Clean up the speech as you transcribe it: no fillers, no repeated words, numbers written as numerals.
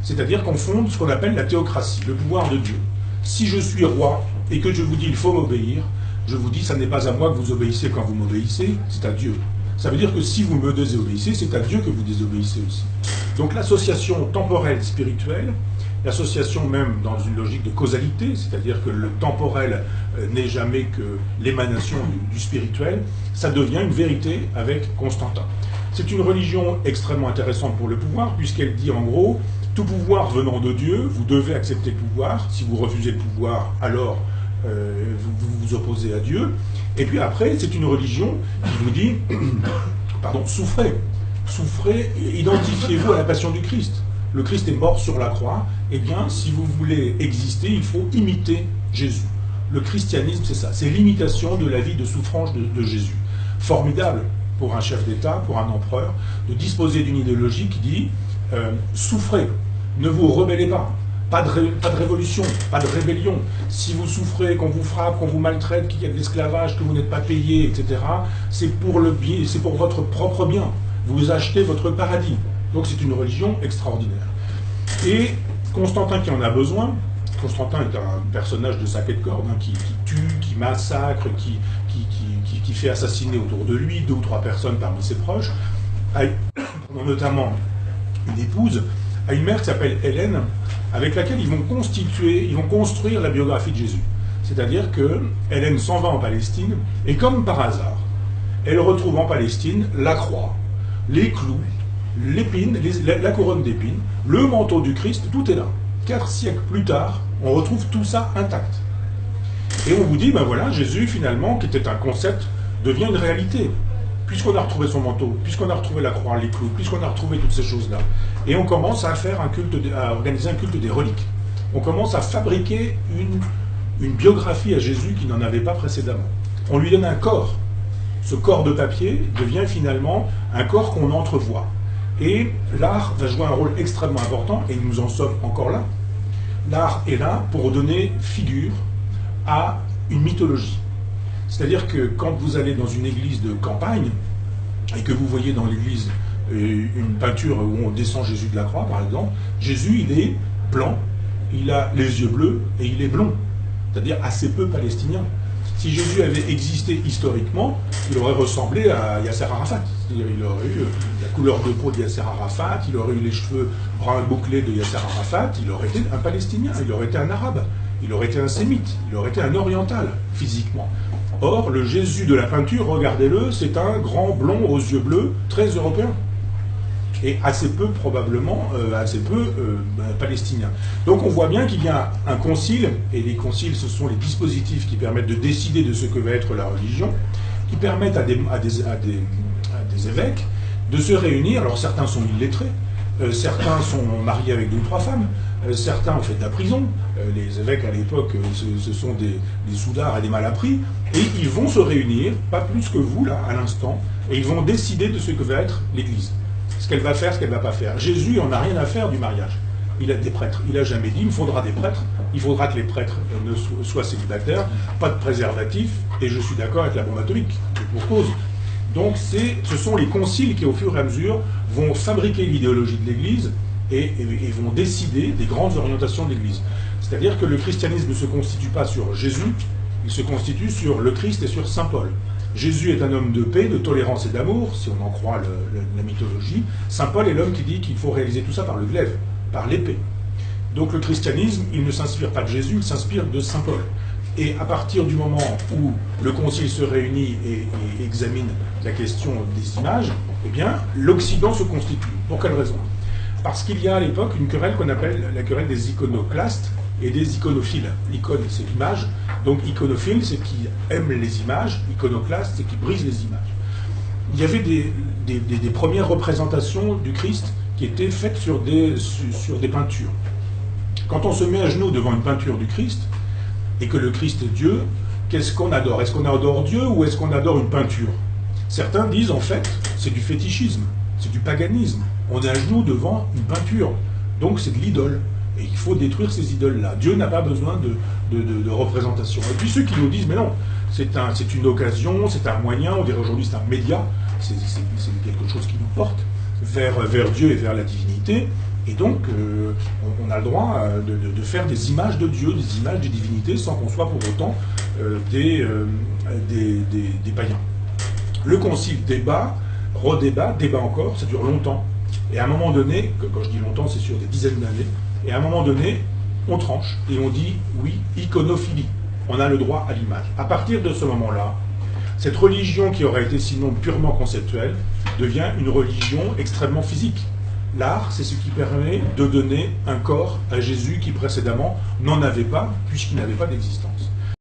C'est-à-dire qu'on fonde ce qu'on appelle la théocratie, le pouvoir de Dieu. Si je suis roi et que je vous dis il faut m'obéir, je vous dis ça n'est pas à moi que vous obéissez quand vous m'obéissez, c'est à Dieu. Ça veut dire que si vous me désobéissez, c'est à Dieu que vous désobéissez aussi. Donc l'association temporelle spirituelle, l'association même dans une logique de causalité, c'est-à-dire que le temporel n'est jamais que l'émanation du spirituel, ça devient une vérité avec Constantin. C'est une religion extrêmement intéressante pour le pouvoir, puisqu'elle dit en gros, tout pouvoir venant de Dieu, vous devez accepter le pouvoir, si vous refusez le pouvoir, alors vous vous opposez à Dieu. Et puis après, c'est une religion qui vous dit, pardon, souffrez, identifiez-vous à la passion du Christ. Le Christ est mort sur la croix, eh bien, si vous voulez exister, il faut imiter Jésus. Le christianisme, c'est ça, c'est l'imitation de la vie de souffrance de Jésus. Formidable pour un chef d'État, pour un empereur, de disposer d'une idéologie qui dit souffrez, ne vous rebellez pas. Pas de révolution, pas de rébellion. Si vous souffrez, qu'on vous frappe, qu'on vous maltraite, qu'il y a de l'esclavage, que vous n'êtes pas payé, etc., c'est pour le bien, c'est pour votre propre bien. Vous achetez votre paradis. Donc c'est une religion extraordinaire. Et Constantin qui en a besoin, Constantin est un personnage de sac et de corde, hein, qui tue, qui massacre, qui fait assassiner autour de lui 2 ou 3 personnes parmi ses proches, notamment une épouse, à une mère qui s'appelle Hélène, avec laquelle ils vont construire la biographie de Jésus. C'est-à-dire que Hélène s'en va en Palestine, et comme par hasard, elle retrouve en Palestine la croix, les clous, l'épine, la couronne d'épines, le manteau du Christ, tout est là. 4 siècles plus tard, on retrouve tout ça intact. Et on vous dit, ben voilà, Jésus finalement, qui était un concept, devient une réalité. Puisqu'on a retrouvé son manteau, puisqu'on a retrouvé la croix, les clous, puisqu'on a retrouvé toutes ces choses-là. Et on commence à faire à organiser un culte des reliques. On commence à fabriquer une biographie à Jésus qui n'en avait pas précédemment. On lui donne un corps. Ce corps de papier devient finalement un corps qu'on entrevoit. Et l'art va jouer un rôle extrêmement important, et nous en sommes encore là. L'art est là pour donner figure à une mythologie. C'est-à-dire que quand vous allez dans une église de campagne, et que vous voyez dans l'église une peinture où on descend Jésus de la croix, par exemple, Jésus, il est blanc, il a les yeux bleus, et il est blond. C'est-à-dire assez peu palestinien. Si Jésus avait existé historiquement, il aurait ressemblé à Yasser Arafat. C'est-à-dire il aurait eu la couleur de peau de Yasser Arafat, il aurait eu les cheveux bruns bouclés de Yasser Arafat, il aurait été un Palestinien, il aurait été un Arabe, il aurait été un Sémite, il aurait été un Oriental, physiquement. Or, le Jésus de la peinture, regardez-le, c'est un grand blond aux yeux bleus, très européen. Et assez peu, probablement, palestinien. Donc on voit bien qu'il y a un concile, et les conciles, ce sont les dispositifs qui permettent de décider de ce que va être la religion, qui permettent à des évêques de se réunir. Alors certains sont illettrés, certains sont mariés avec 2 ou 3 femmes, certains ont fait de la prison. Les évêques à l'époque, ce sont des soudards et des malappris, et ils vont se réunir, pas plus que vous, là, à l'instant, et ils vont décider de ce que va être l'Église. Ce qu'elle va faire, ce qu'elle ne va pas faire. Jésus n'en a rien à faire du mariage. Il a des prêtres. Il n'a jamais dit, il me faudra des prêtres, il faudra que les prêtres soient célibataires, pas de préservatif, et je suis d'accord avec la bombe atomique, pour cause. Donc ce sont les conciles qui, au fur et à mesure, vont fabriquer l'idéologie de l'Église et vont décider des grandes orientations de l'Église. C'est-à-dire que le christianisme ne se constitue pas sur Jésus, il se constitue sur le Christ et sur Saint Paul. Jésus est un homme de paix, de tolérance et d'amour, si on en croit la mythologie. Saint Paul est l'homme qui dit qu'il faut réaliser tout ça par le glaive, par l'épée. Donc le christianisme, il ne s'inspire pas de Jésus, il s'inspire de Saint Paul. Et à partir du moment où le concile se réunit et examine la question des images, eh bien, l'Occident se constitue. Pour quelle raison? Parce qu'il y a à l'époque une querelle qu'on appelle la querelle des iconoclastes et des iconophiles. L'icône, c'est l'image. Donc iconophile, c'est qui aime les images. Iconoclaste, c'est qui brise les images. Il y avait des premières représentations du Christ qui étaient faites sur des peintures. Quand on se met à genoux devant une peinture du Christ, et que le Christ est Dieu, qu'est-ce qu'on adore? Est-ce qu'on adore Dieu ou est-ce qu'on adore une peinture? Certains disent en fait, c'est du fétichisme, c'est du paganisme. On est à genoux devant une peinture, donc c'est de l'idole. Et il faut détruire ces idoles-là. Dieu n'a pas besoin de représentation. Et puis ceux qui nous disent, mais non, c'est une occasion, c'est un moyen, on dirait aujourd'hui c'est un média, c'est quelque chose qui nous porte vers Dieu et vers la divinité. Et donc, on a le droit de faire des images de Dieu, des images des divinités, sans qu'on soit pour autant des païens. Le concile débat, redébat, débat encore, ça dure longtemps. Et à un moment donné, quand je dis longtemps, c'est sur des dizaines d'années, et à un moment donné, on tranche et on dit, oui, iconophilie. On a le droit à l'image. À partir de ce moment-là, cette religion qui aurait été sinon purement conceptuelle devient une religion extrêmement physique. L'art, c'est ce qui permet de donner un corps à Jésus qui précédemment n'en avait pas, puisqu'il n'avait pas d'existence.